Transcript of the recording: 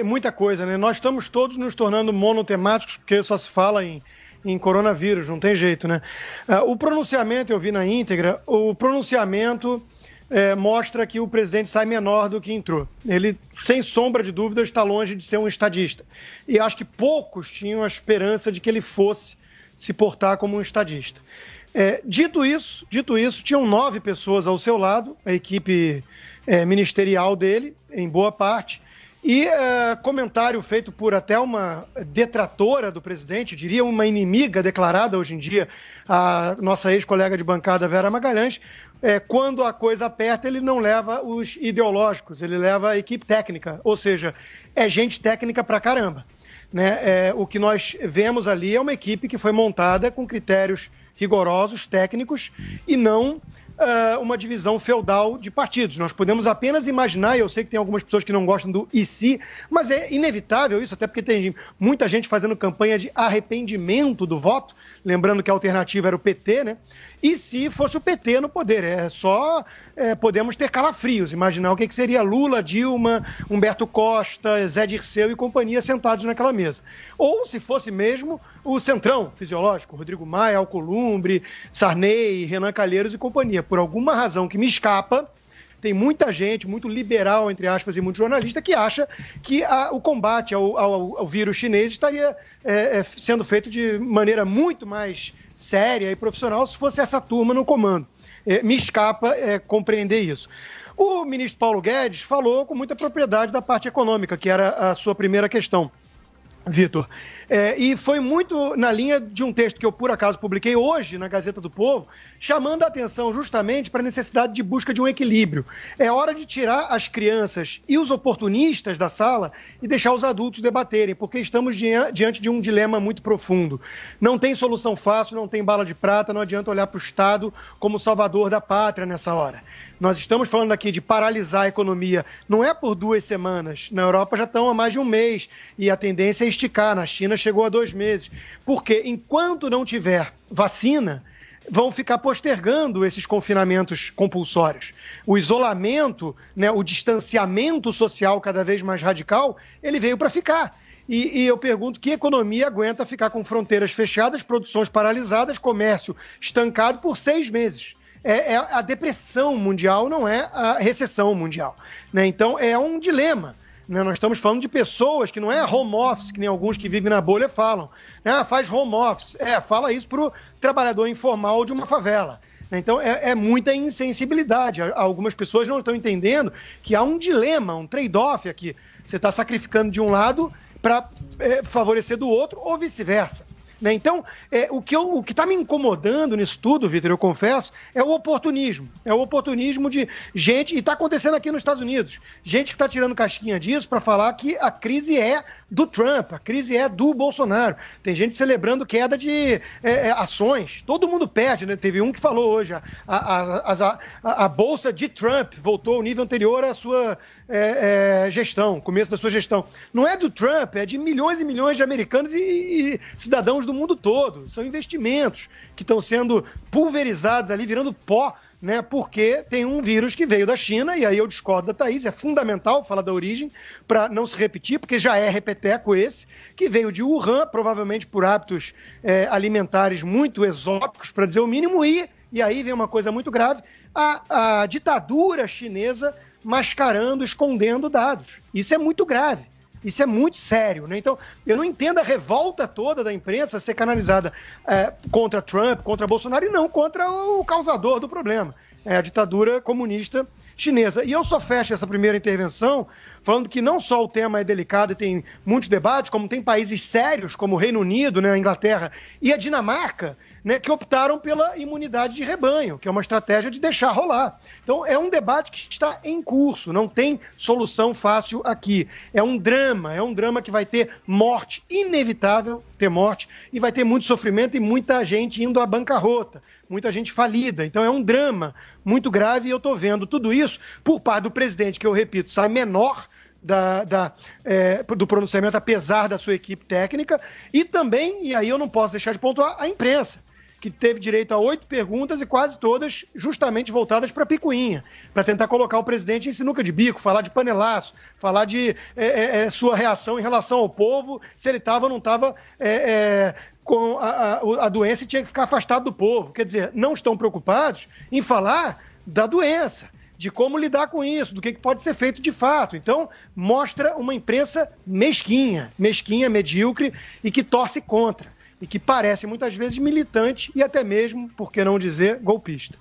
muita coisa, né? Nós estamos todos nos tornando monotemáticos, porque só se fala em coronavírus, não tem jeito, né? O pronunciamento, eu vi na íntegra, o pronunciamento mostra que o presidente sai menor do que entrou. Ele, sem sombra de dúvida, está longe de ser um estadista. E acho que poucos tinham a esperança de que ele fosse se portar como um estadista. Dito isso, tinham 9 pessoas ao seu lado, a equipe ministerial dele, em boa parte, e comentário feito por até uma detratora do presidente, diria uma inimiga declarada hoje em dia, a nossa ex-colega de bancada Vera Magalhães, quando a coisa aperta, ele não leva os ideológicos, ele leva a equipe técnica, ou seja, é gente técnica pra caramba. Né? O que nós vemos ali é uma equipe que foi montada com critérios rigorosos, técnicos, e não uma divisão feudal de partidos. Nós podemos apenas imaginar, e eu sei que tem algumas pessoas que não gostam do e se, mas é inevitável isso, até porque tem muita gente fazendo campanha de arrependimento do voto, lembrando que a alternativa era o PT, né? E se fosse o PT no poder? Podemos ter calafrios, imaginar o que seria Lula, Dilma, Humberto Costa, Zé Dirceu e companhia sentados naquela mesa. Ou se fosse mesmo o centrão fisiológico, Rodrigo Maia, Alcolumbre, Sarney, Renan Calheiros e companhia. Por alguma razão que me escapa, tem muita gente, muito liberal, entre aspas, e muito jornalista, que acha que o combate ao vírus chinês estaria sendo feito de maneira muito mais séria e profissional se fosse essa turma no comando. Me escapa compreender isso. O ministro Paulo Guedes falou com muita propriedade da parte econômica, que era a sua primeira questão, Vitor. E foi muito na linha de um texto que eu, por acaso, publiquei hoje na Gazeta do Povo, chamando a atenção justamente para a necessidade de busca de um equilíbrio. É hora de tirar as crianças e os oportunistas da sala e deixar os adultos debaterem, porque estamos diante de um dilema muito profundo. Não tem solução fácil, não tem bala de prata, não adianta olhar para o Estado como salvador da pátria nessa hora. Nós estamos falando aqui de paralisar a economia, não é por 2 semanas. Na Europa já estão há mais de 1 mês e a tendência é esticar. Na China chegou a 2 meses. Porque enquanto não tiver vacina, vão ficar postergando esses confinamentos compulsórios. O isolamento, né, o distanciamento social cada vez mais radical, ele veio para ficar. E eu pergunto, que economia aguenta ficar com fronteiras fechadas, produções paralisadas, comércio estancado por 6 meses? É a depressão mundial, não é a recessão mundial. Né? Então, é um dilema. Né? Nós estamos falando de pessoas que não é home office, que nem alguns que vivem na bolha falam. Faz home office. Fala isso para o trabalhador informal de uma favela. Então, é muita insensibilidade. Algumas pessoas não estão entendendo que há um dilema, um trade-off aqui. Você está sacrificando de um lado para favorecer do outro ou vice-versa. Né? Então, o que está me incomodando nisso tudo, Vitor, eu confesso, é o oportunismo. É o oportunismo de gente, e está acontecendo aqui nos Estados Unidos, gente que está tirando casquinha disso para falar que a crise é do Trump, a crise é do Bolsonaro. Tem gente celebrando queda de ações. Todo mundo perde, né? Teve um que falou hoje, a bolsa de Trump voltou ao nível anterior à sua gestão, começo da sua gestão. Não é do Trump, é de milhões e milhões de americanos e cidadãos do mundo todo. São investimentos que estão sendo pulverizados ali, virando pó, né? Porque tem um vírus que veio da China, e aí eu discordo da Thaís, é fundamental falar da origem para não se repetir, porque já é repeteco esse, que veio de Wuhan, provavelmente por hábitos alimentares muito exóticos, para dizer o mínimo, e aí vem uma coisa muito grave, a ditadura chinesa mascarando, escondendo dados. Isso é muito grave. Isso é muito sério, né? Então, eu não entendo a revolta toda da imprensa ser canalizada contra Trump, contra Bolsonaro, e não contra o causador do problema, a ditadura comunista chinesa. E eu só fecho essa primeira intervenção falando que não só o tema é delicado e tem muitos debates, como tem países sérios, como o Reino Unido, né, a Inglaterra e a Dinamarca, né, que optaram pela imunidade de rebanho, que é uma estratégia de deixar rolar. Então, é um debate que está em curso, não tem solução fácil aqui. É um drama que vai ter morte, inevitável ter morte, e vai ter muito sofrimento e muita gente indo à bancarrota, muita gente falida. Então, é um drama muito grave, e eu estou vendo tudo isso por parte do presidente, que eu repito, sai menor do pronunciamento, apesar da sua equipe técnica, e também, e aí eu não posso deixar de pontuar, a imprensa, que teve direito a 8 perguntas e quase todas justamente voltadas para picuinha, para tentar colocar o presidente em sinuca de bico, falar de panelaço, falar de sua reação em relação ao povo, se ele estava ou não estava com a doença e tinha que ficar afastado do povo. Quer dizer, não estão preocupados em falar da doença, de como lidar com isso, do que pode ser feito de fato. Então, mostra uma imprensa mesquinha, medíocre e que torce contra. E que parece muitas vezes militante e até mesmo, por que não dizer, golpista.